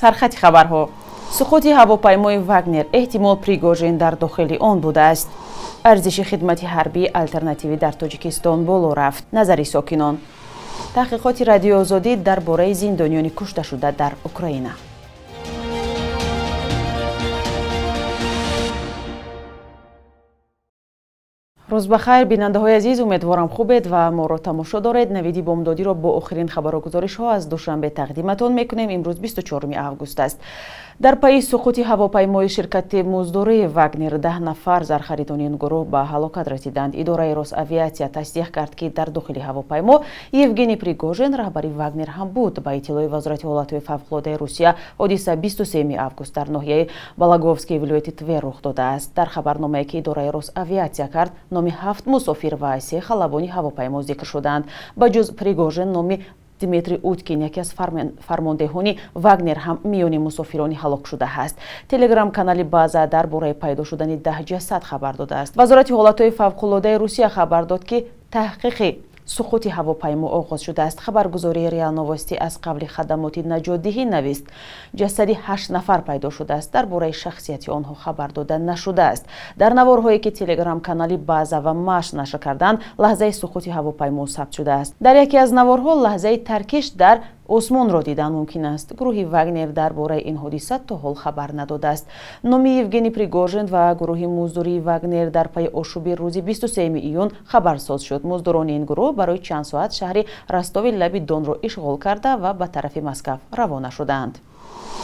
سرخط خبرها. سقوط هواپیمای واگنر احتمال پریگوژین در داخل آن بوده است. ارزش خدمت حربی آلترناتیوی در تاجیکستان بالا رفت. نظر ساکنان. تحقیقات رادیو آزادی درباره زندانیان کشته شده در اوکراین. روز بخیر بیننده های عزیز، امیدوارم خوبید و ما را تماشا دارید. نویدی بامدادی را با آخرین خبر و گزارش ها از دوشنبه تقدیمتان میکنیم. امروز 24 آگوست است. در پی سقوط هواپیمای شرکت مزدوری واگنر 10 نفر زرخریدان این گروه به هلاکت رسیدند. اداره روس‌آویاتسیا تصدیق کرد که در داخل هواپیما یوگنی پریگوژین رهبری واگنر هم بود. با اطلاع وزارت حالات فوق‌العاده روسیه، حادثه 23 آگوست در ناحیه بالاگوفسکی ولایت تور رخ داده است. در خبرنامه‌ای که اداره روس‌آویاتسیا کرد، نام 7 مسافر و 3 خلبانی هواپیما ذکر شدند. با جز پریگوژین، نام دیمیتری اوتکین، یکی از فرماندهان واگنر هم میان مسافران هلاک شده است. تلگرام کانال بازا درباره پیدا شدن 10 جسد خبر داده است. وزارت حالات فوق‌العاده روسیه خبر داد که تحقیق سقوط هواپیما آغاز شده است. خبرگزاری ریال نووستی از قبل خدمات نجات‌دهی نوشت جسد 8 نفر پیدا شده است. درباره شخصیت آنها خبر داده نشده است. در نوارهایی که تلگرام کانال بازا و ماش نشر کردند، لحظه سقوط هواپیما ثبت شده است. در یکی از نوارها لحظه ترکش در آسمان را دیدن ممکن است. گروه واگنر درباره این حادثه تا حال خبر نداده است. نام یوگنی پریگوژین و گروه مزدوری واگنر در پی آشوب روز 23 ایون خبرساز شد. مزدوران این گروه برای چند ساعت شهر رستاو لب دون را اشغال کرده و به طرف مسکو روانه شدند.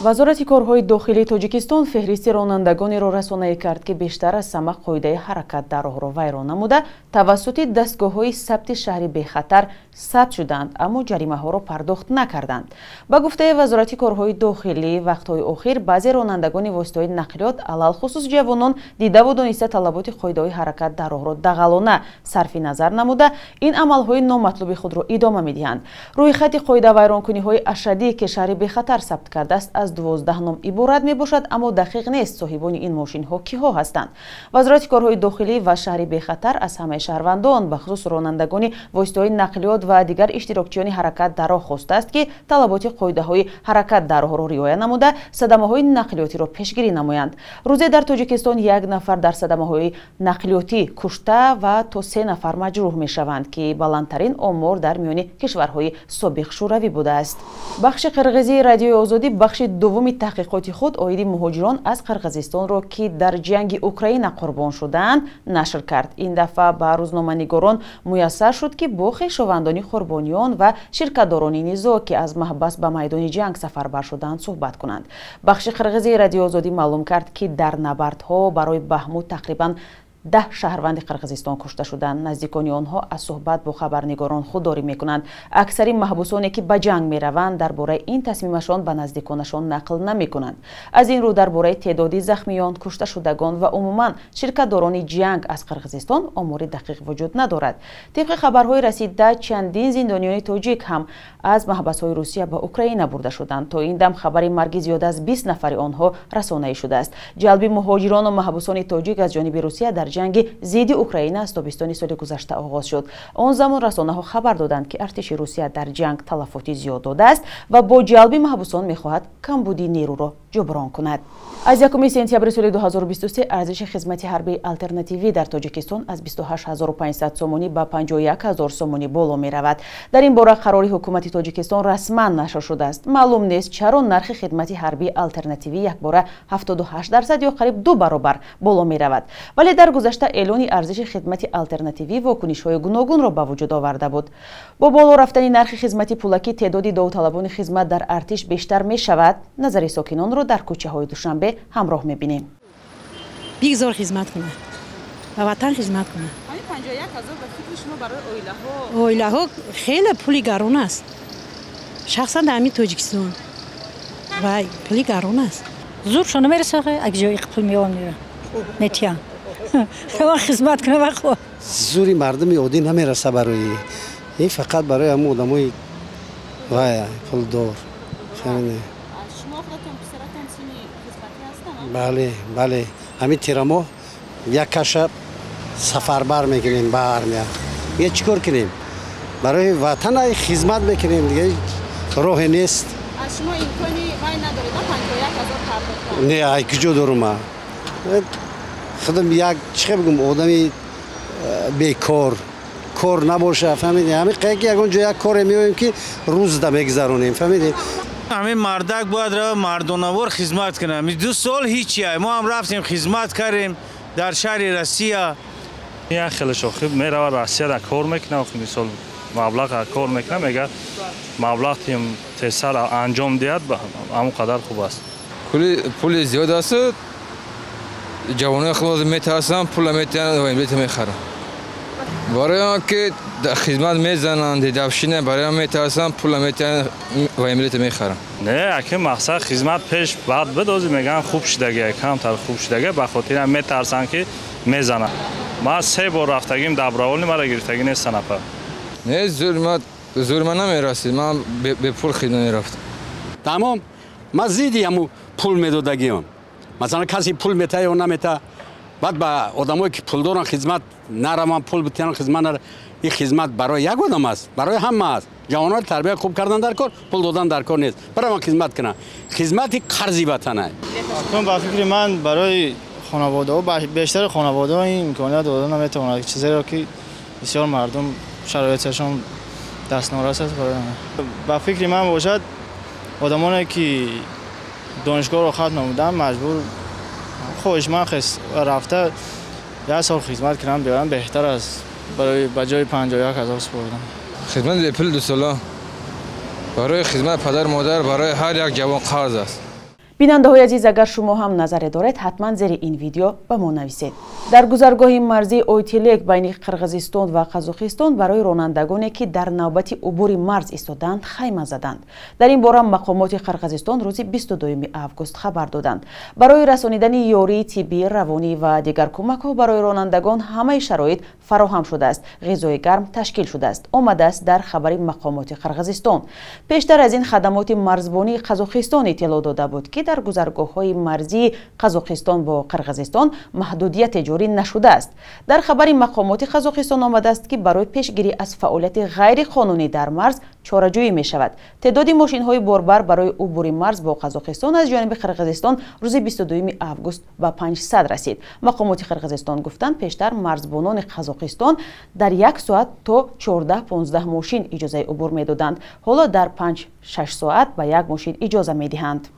وزارت کارهای داخلی تاجیکستان فهرست رانندگانی را رسانه‌ای کرد که بیشتر از همه قاعده حرکت در راه را ویران نموده توسط دستگاه‌های ثبت شهری بخطر ثبت شدند، اما جریمه ها را پرداخت نکردند. با گفته وزارت کارهای داخلی، وقت‌های اخیر بعضی رانندگان واسطه نقلیات علل خصوص جوانان دیده و دانسته طلبات قاعده حرکت در راه را دغلانه صرف نظر نموده این عمل‌های نامطلوب خود را ادامه می‌دهند. روی خط قاعده ویرانکنی‌های اشدی که شهری بخطر ثبت کرده است از 12 نام عبارت می باشد، اما دقیق نیست صاحبان این ماشین ها کیها هستند. وزارت کارهای داخلی و شهری بخطر از همه شهروندان به خصوص رانندگان واسطه نقلیات و دیگر اشتراکچیان حرکت در راه خواسته است که طلبات قاعده های حرکت در راه را رعایت نموده صدمه های نقلیاتی را پیشگیری نمایند. روزی در تاجیکستان 1 نفر در صدمه های نقلیاتی کشته و تا 3 نفر مجروح می شوند که بلندترین آمار در میان کشورهای سابق شوروی بوده است. بخش قرغیزی رادیو آزادی بخش دوم تحقیقات خود عاید مهاجران از قرغیزستان را که در جنگ اوکراین قربان شدند نشر کرد. این دفعه به روزنامه‌نگاران میسر شد که با خویشاوندان قربانیان و شرکت‌داران نزاع که از محبس به میدان جنگ سفربر شدند صحبت کنند. بخش قرغیزی رادیو آزادی معلوم کرد که در نبردها برای بهموت تقریباً 10 شهروند قرغیزستان کشته شدند. نزدیکان آنها از صحبت با خبرنگاران خودداری میکنند. اکثر محبوسانی که به جنگ میروند درباره این تصمیمشان به نزدیکانشان نقل نمیکنند. از این رو درباره تعدادی زخمیان، کشته شدگان و عموما شرکت‌داران جنگ از قرغیزستان آمار دقیق وجود ندارد. طبق خبرهای رسیده چندین زندانیان تاجیک هم از محبس‌های روسیه به اوکراین برده شدند. تا این دم خبر مرگ زیاد از 20 نفر آنها رسانه‌ای شده است. جلب مهاجران و محبوسان تاجیک از جانب روسیه در جنگ ضد اوکراین از تابستان سال گذشته آغاز شد. آن زمان رسانه‌ها خبر دادند که ارتش روسیه در جنگ تلفاتی زیاد داده است و با جلب محبوسان می‌خواهد کمبودی نیرو را جبران کند. از 1 سپتامبر سال 2023 ارزش خدمت حربی آلترناتیوی در تاجیکستان از 28500 سومونی به 51000 سومونی بالا می‌رود. در این باره قرار حکومت تاجیکستان رسما نشر شده است. معلوم نیست چرا نرخ خدمت حربی آلترناتیوی یک باره 78% یا قریب 2 برابر بالا می‌رود. ولی در گذشته اعلان ارزش خدمت آلترناتیوی واکنش‌های گوناگون را به وجود آورده بود. با بالا رفتن نرخ خدمت پولکی تعداد داوطلبان خدمت در ارتش بیشتر می‌شود. نظر ساکنان را در کوچه‌های دوشنبه همراه می‌بینیم. بگذار خدمت کنه. و وطن خدمت کنه. همین 51000 به فکر شما برای اویله‌ها خیلی پولی گران است. شخصا در همین تاجیکستان وای پولی گران است. زور شونه میرسه اگه جای پول میاره. نتیان. شما خدمت کنه بخو. زوری مردم عادی نمیرسه برای این فقط برای هم آدمای وای پول دار. فهمیدی؟ شما خودتون پسرتون سیمی خدمتی هستن؟ بله همین تیرما یک کشب سفربر میکنیم به ارمیا. یه چیکار کنیم؟ برای وطن خدمت بکنیم دیگه راه نیست. از شما امکانی وای نداره تا 51000 پرداخت کنید؟ نه ای کجا دارم خودم یک چه بگم آدمی بیکار کار نباشه فهمیدی همین قیقی یکون جا یک کار میویم که روز دا بگذرونیم فهمیدی همین مردک باید رو مردانوار خدمت کنم 2 سال هیچی ما هم رفتیم خدمت کردیم در شهر روسیه یک خیلی شوخی میره روسیه را کار میکنه و مثال مبلغ کار میکنه میگه مبلغ تیم تسر انجام دهد همون قدر خوب است پول زیاد است جوانای خود میترسن پول میخرن برای آنکه خدمت میزنند دفشینه برای آن میترسن پول میخرن نه اگه مقصد خدمت پیش بعد بدازی میگن خوب شدگی کمتر خوب شدگی به خاطر میترسن که میزنن ما 3 بار رفتگیم دبروالی مرا گرفتگی نیست نفر نه زور من نمیرسید من به پول خدمت رفتم تمام ما زیدی همو پول میدادگیم مثلا کسی پول میته یا نمیته بعد با آدمایی که پول دارن خدمت نرمان پول بتیان خدمت نره این خدمت برای یک آدم است برای همه است جوانان تربیت خوب کردن در کار پول دادن در کار نیست برای ما خدمت کنن خدمت قرضی وطنه اکنون با فکر من برای خانواده و بیشتر خانواده این امکانیت دادن نمیتونه چیزی را که بسیار مردم شرایطشون دست نارس است با فکر من باشد آدمانی که دانشگاه رو ختم نمودن مجبور خوش من رفته 1 سال خدمت کنم بیارم بهتر است برای بجای 51000 سپردن خدمت به پول 2 ساله برای خدمت پدر مادر برای هر یک جوان قرض است بیننده عزیز اگر شما هم نظری دارید حتما زیر این ویدیو به ما نویسید. در گذرگاه مرزی اویتیلیک بین قرقیزستان و قزاقستان برای رانندگانی که در نوبت عبور مرز ایستادند خیمه زدند. در این باره مقامات قرقیزستان روز 22 آگوست خبر دادند. برای رسانیدن یاری طبی، روانی و دیگر کمک‌ها برای رانندگان همه شرایط فراهم شده است. غذای گرم تشکیل شده است. آمده است در خبر مقامات قرقیزستان. پیشتر از این خدمات مرزبانی قزاقستان اطلاع داده بود که در گذرگاه‌های مرزی قزاقستان با قرقیزستان محدودیت جاری نشده است. در خبر مقامات قزاقستان آمده است که برای پیشگیری از فعالیت غیر قانونی در مرز چاره‌جویی می شود. تعداد ماشین‌های باربر برای عبور مرز با قزاقستان از جانب قرقیزستان روز 22 آگوست به 500 رسید. مقامات قرقیزستان گفتند پیشتر مرزبانان قزاقستان در 1 ساعت تا 14-15 ماشین اجازه عبور می‌دادند. حالا در 5-6 ساعت به 1 ماشین اجازه می‌دهند.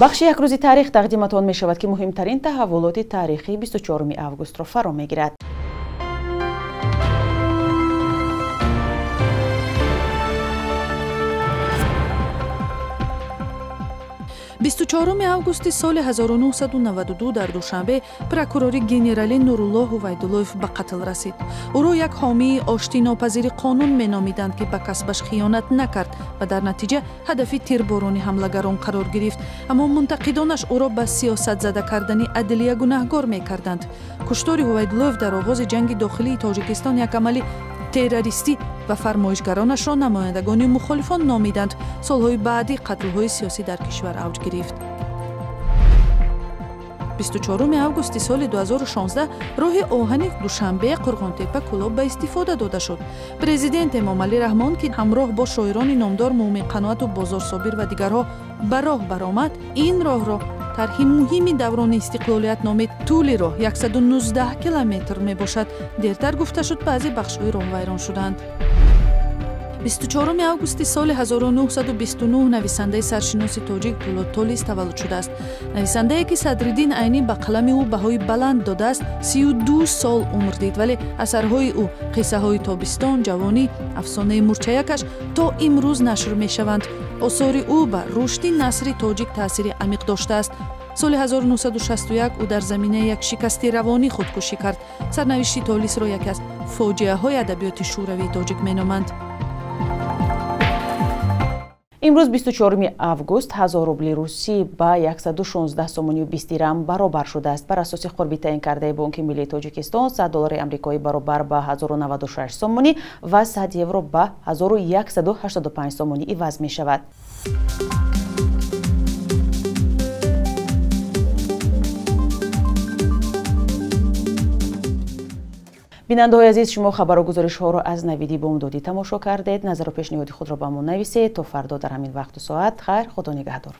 بخش یک روز تاریخ تقدیمتان می شود که مهمترین تحولات تاریخی 24 آگوست را فرا می گیرد. 24 августи соли 1992 дар душанбе прокурори генерали Нуруллоҳ Ҳувайдуллоев ба қатл расид. ӯро як ҳомии оштинопазири қонун меномиданд ки ба касбаш хиёнат накард ва дар натиҷа ҳадафи тирборони ҳамлагарон қарор гирифт. аммо мунтақидонаш ӯро ба сиёсатзада кардани адлия гунаҳгор мекарданд. куштори Ҳувайдуллоев дар оғози ҷанги дохилии Тоҷикистон як амали террористӣ ва фармоишгаронашро намояндагони мухолифон номиданд. солҳои баъди қатлҳои сиёсӣ дар кишвар авҷ гирифт. 24 августи соли 2016 роҳи оҳани душанбе қурғонтепа кӯлоб ба истифода дода шуд. президент Эмомалӣ Раҳмон ки ҳамроҳ бо шоирони номдор Муъмин Қаноату Бозор Собир ва дигарҳо ба роҳ баромад, ин роҳро тарҳи муҳими даврони истиқлолият номид. тӯли роҳ 119 километр мебошад. дертар гуфта шуд баъзе бахшҳои роҳ вайрон шуданд. 24 августи соли 1929 нависандаи саршиноси тоҷик Пӯлод Толис таваллуд шудааст. нависандае ки Садриддин Айнӣ ба қалами ӯ баҳои баланд додааст. 32 сол умр дид, вале асарҳои ӯ, қиссаҳои тобистон, ҷавонӣ, афсонаи мурчаякаш то имрӯз нашр мешаванд. осори ӯ ба рушди насри тоҷик таъсири амиқ доштааст. соли 1961 ӯ дар заминаи як шикасти равонӣ худкушӣ кард. сарнавишти Толисро яке аз фоҷиаҳои адабиёти шӯравии тоҷик меноманд. امروز 24 آگوست 1000 روبل روسی با 116 سومونی و 20 درم برابر شده است. بر اساس قربی تعیین کرده بانک ملی تاجیکستان 100 دلار آمریکایی برابر با 1096 سومونی و 100 یورو با 1185 سومونی عوض می شود. бинандаҳои азиз, шумо хабару гузоришҳоро аз навиди бомдодӣ тамошо кардед. назару пешниҳоди худро ба мо нависед. То фардо дар ҳамин вақту соат. хайр, худо нигаҳдор.